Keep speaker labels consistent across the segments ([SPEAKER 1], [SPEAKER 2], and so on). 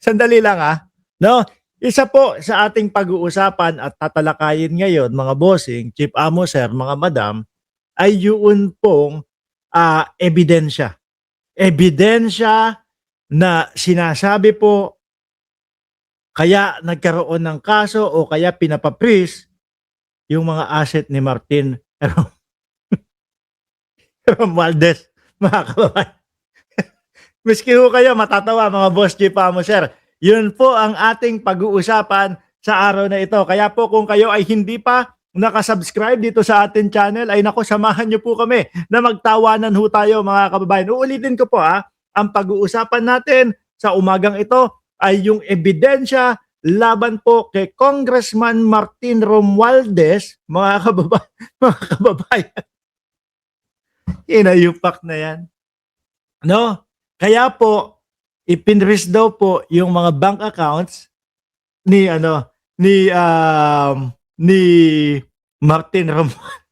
[SPEAKER 1] Sandali lang no? Isa po sa ating pag-uusapan at tatalakayin ngayon mga bossing, chief amo sir, mga madam, ay yun pong ebidensya. Ebidensya na sinasabi po kaya nagkaroon ng kaso o kaya pinapapris yung mga asset ni Martin Romualdez, mga kababayan. Miski ho kayo matatawa mga boss chief amo sir. Yun po ang ating pag-uusapan sa araw na ito. Kaya po kung kayo ay hindi pa nakasubscribe dito sa ating channel, ay nako, samahan nyo po kami na magtawanan ho tayo mga kababayan. Uulitin ko po ang pag-uusapan natin sa umagang ito ay yung ebidensya laban po kay Congressman Martin Romualdez, mga kababayan. Mga kababayan. Inayupak na yan. No? Kaya po, ipinris daw po yung mga bank accounts ni ni Martin Romualdez.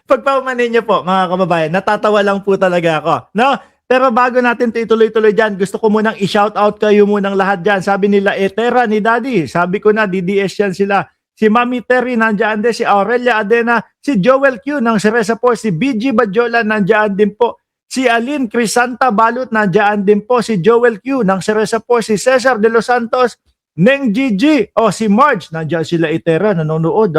[SPEAKER 1] Pagpamanin niyo po mga kababayan, natatawa lang po talaga ako, no? Pero bago natin ituloy-tuloy dyan, gusto ko munang i-shout out kayo munang lahat dyan. Sabi nila, Tera ni Daddy. Sabi ko na, DDS yan sila. Si Mami Terry nandiyan din, si Aurelia Adena, si Joel Q ng Cereza po, si BG Badjola nandiyan din po. Si Aline Crisanta Balot nandiyan din po, si Joel Q ng Cereza po, si Cesar De Los Santos, Neng Gigi, si Marge, nandiyan sila Itera, nanonood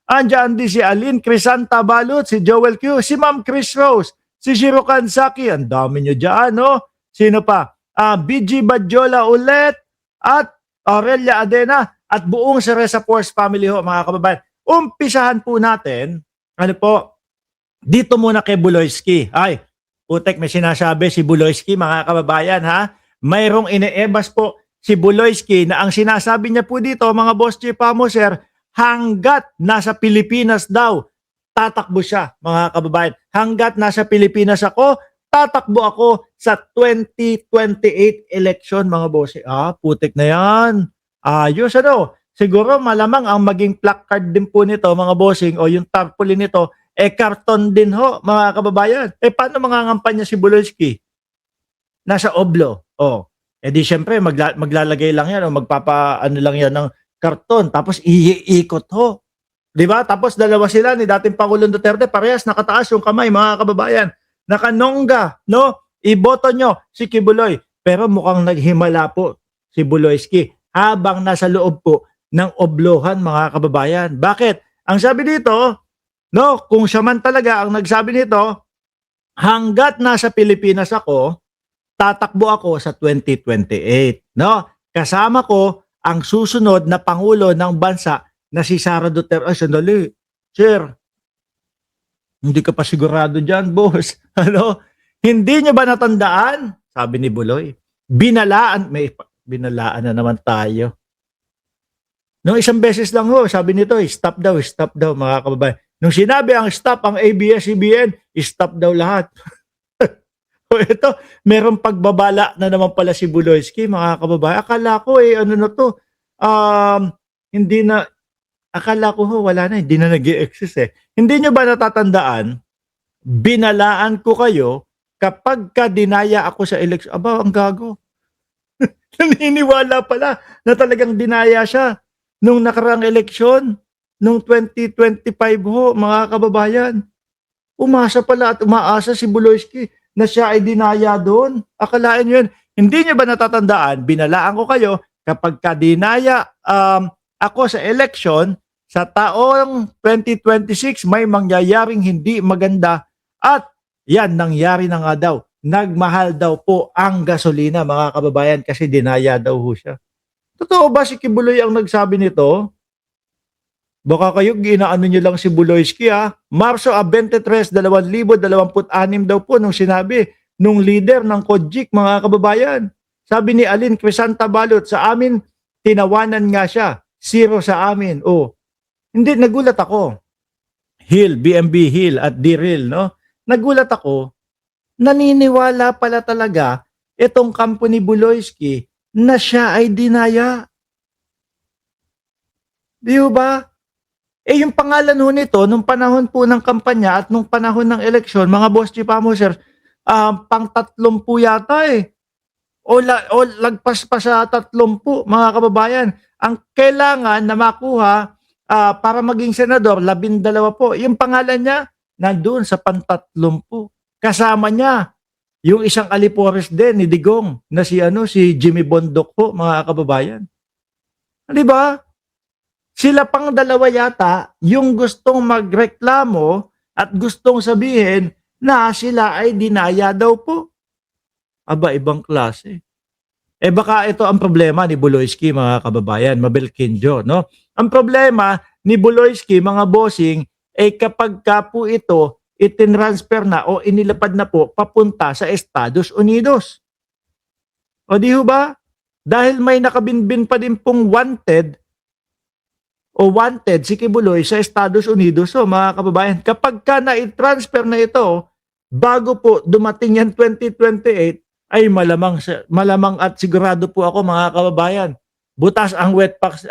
[SPEAKER 1] Andiyan din si Aline Crisanta Balot, si Joel Q, si Ma'am Chris Rose, si Shiro Kansaki, ang dami nyo dyan, no? Sino pa? BG Badjola ulit, at Aurelia Adena, at buong Cereza Force family ho, mga kababayan. Umpisahan po natin, dito muna kay Buloyski. Ay, putek, may sinasabi si Buloyski, mga kababayan, mayroong iniebas po si Buloyski na ang sinasabi niya po dito, mga boss chief amo sir, hanggat nasa Pilipinas daw, tatakbo siya, mga kababayan. Hanggat nasa Pilipinas ako, tatakbo ako sa 2028 election, mga boss. Putik na yan. Ayos, siguro malamang ang maging placard din po nito, mga bossing, o yung tarpaulin nito, karton din ho, mga kababayan. Paano mangangampanya si Buloyski? Nasa Oblo. Di syempre, maglalagay lang yan, o magpapaano lang yan ng karton, tapos iikot ho. Diba? Tapos dalawa sila ni dating Pangulong Duterte, parehas nakataas yung kamay, mga kababayan. Nakanongga, no? Iboto nyo si Kibuloy. Pero mukhang naghimala po si Buloyski habang nasa loob po ng oblohan, mga kababayan. Bakit? Ang sabi dito, no, kung siya man talaga ang nagsabi nito, hanggat nasa Pilipinas ako, tatakbo ako sa 2028. No? Kasama ko ang susunod na Pangulo ng bansa na si Sara Duterte. Sandali, sir, hindi ka pa sigurado dyan, boss. Hindi niyo ba natandaan? Sabi ni Buloy. Binalaan na naman tayo. Nung isang beses lang sabi nito, stop daw, mga kababayan. Nung sinabi ang stop, ang ABS-CBN, stop daw lahat. Ito, merong pagbabala na naman pala si Buloyski, mga kababayan. Akala ko, hindi na, akala ko wala na, hindi na nag-i-exist Hindi nyo ba natatandaan, binalaan ko kayo kapag dinaya ako sa election. Aba, ang gago. Naniniwala pala na talagang dinaya siya nung nakaraang eleksyon, nung 2025 mga kababayan. Umasa pala at umaasa si Buloyski na siya ay dinaya doon. Akalain nyo yun. Hindi nyo ba natatandaan, binalaan ko kayo kapag dinaya ako sa election, sa taong 2026 may mangyayaring hindi maganda at yan, nangyari na nga daw. Nagmahal daw po ang gasolina, mga kababayan, kasi dinaya daw siya. Totoo ba si Kibuloy ang nagsabi nito? Baka kayo ginaano nyo lang si Buloyski Marso 23, 2026 daw po nung sinabi nung leader ng Kojik, mga kababayan. Sabi ni Aline Crisanta Balot, sa amin tinawanan nga siya, 0 sa amin. Hindi, nagulat ako. Hill, BMB Hill at D-Real, no? Nagulat ako, naniniwala pala talaga itong kampo ni Buloyski na siya ay dinaya. Di ba? Yung pangalan nito, nung panahon po ng kampanya at nung panahon ng eleksyon, mga boss chief amo sir, pang-30 yata o lagpas pa sa 30 mga kababayan. Ang kailangan na makuha para maging senador, 12 po. Yung pangalan niya, nandun sa pan-30. Kasama niya, yung isang alipores din ni Digong na si Jimmy Bondoc po, mga kababayan. Di ba? Sila pang dalawa yata yung gustong magreklamo at gustong sabihin na sila ay dinaya daw po. Aba, ibang klase. Baka ito ang problema ni Buloyski, mga kababayan, Mabel Quinjo, no? Ang problema ni Buloyski, mga bossing, kapag ka po ito itinransfer na o inilapad na po papunta sa Estados Unidos. O di ho ba? Dahil may nakabinbin pa din pong wanted si Kibuloy sa Estados Unidos. So mga kababayan, kapag ka na-transfer na ito, bago po dumating yan 2028, ay malamang at sigurado po ako, mga kababayan, butas ang wet packs.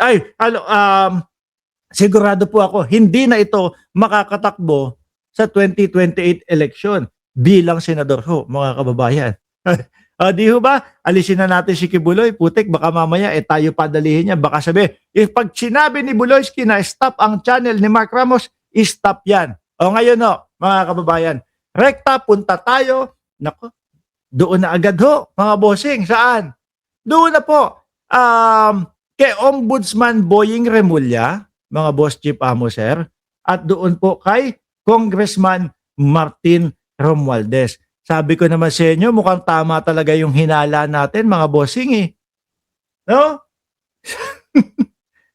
[SPEAKER 1] Sigurado po ako, hindi na ito makakatakbo sa 2028 election bilang senador ho, mga kababayan. Di ho ba? Alisin na natin si Kibuloy, putik, baka mamaya tayo padalihin niya. Baka sabi, pag sinabi ni Buloyski na stop ang channel ni Mark Ramos, stop yan. O ngayon no, mga kababayan, rekta, punta tayo. Nako, doon na agad ho, mga bossing. Saan? Doon na po. Kay Ombudsman Boying Remulla, mga boss chief sir, at doon po kay Congressman Martin Romualdez. Sabi ko naman sa inyo, mukhang tama talaga yung hinala natin, mga bossing No?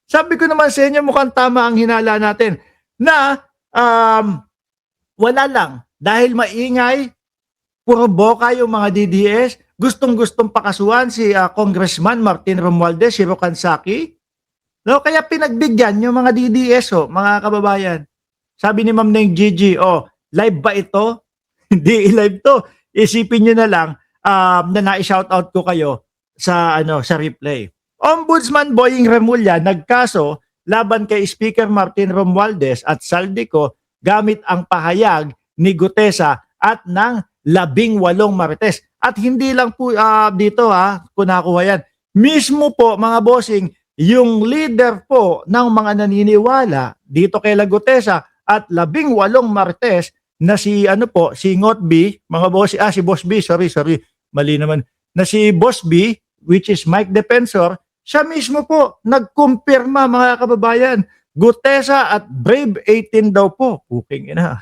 [SPEAKER 1] Sabi ko naman sa inyo, mukhang tama ang hinala natin na wala lang. Dahil maingay, puro boka yung mga DDS, gustong-gustong pakasuhan si Congressman Martin Romualdez, si Rocansaki. No? Kaya pinagbigyan yung mga DDS, mga kababayan. Sabi ni Ma'am Neng Gigi, live ba ito? Hindi live to. Isipin niyo na lang na na-shoutout ko kayo sa replay. Ombudsman Boying Remulla nagkaso laban kay Speaker Martin Romualdez at Saldico gamit ang pahayag ni Gutesa at ng 18 marites. At hindi lang po dito kung nakuha yan. Mismo po, mga bossing, yung leader po ng mga naniniwala dito kay Gutesa at 18 marites na si Ngot B, mga boss, si Boss B, sorry, mali naman, na si Boss B, which is Mike Defensor, siya mismo po nagkumpirma, mga kababayan, Gutesa at Brave 18 daw po. Puking ina.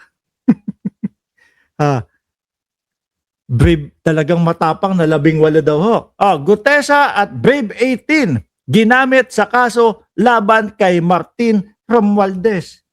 [SPEAKER 1] Brave, talagang matapang na 18 daw ho. Gutesa at Brave 18 ginamit sa kaso laban kay Martin Romualdez.